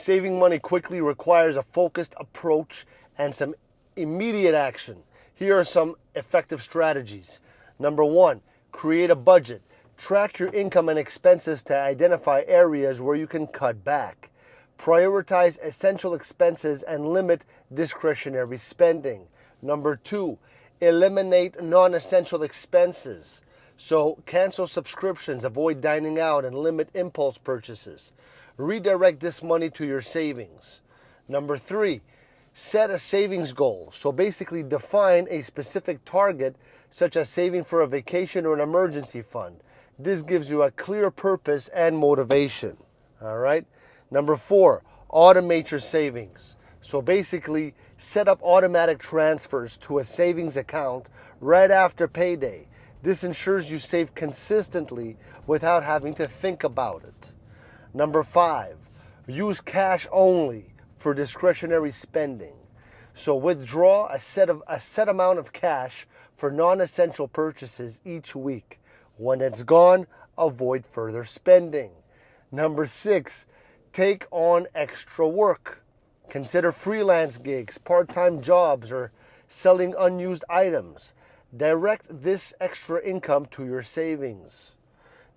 Saving money quickly requires a focused approach and some immediate action. Here are some effective strategies. Number one, create a budget. Track your income and expenses to identify areas where you can cut back. Prioritize essential expenses and limit discretionary spending. Number two, eliminate non-essential expenses. So cancel subscriptions, avoid dining out, and limit impulse purchases. Redirect this money to your savings. Number three, set a savings goal. So basically define a specific target, such as saving for a vacation or an emergency fund. This gives you a clear purpose and motivation. All right. Number four, automate your savings. So basically set up automatic transfers to a savings account right after payday. This ensures you save consistently without having to think about it. Number five, use cash only for discretionary spending. So withdraw a set amount of cash for non-essential purchases each week. When it's gone, avoid further spending. Number six, take on extra work. Consider freelance gigs, part-time jobs, or selling unused items. Direct this extra income to your savings.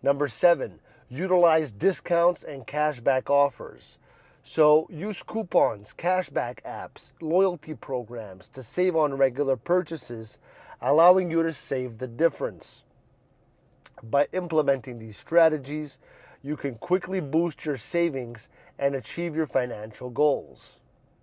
Number seven, utilize discounts and cashback offers. So use coupons, cashback apps, loyalty programs to save on regular purchases, allowing you to save the difference. By implementing these strategies, you can quickly boost your savings and achieve your financial goals.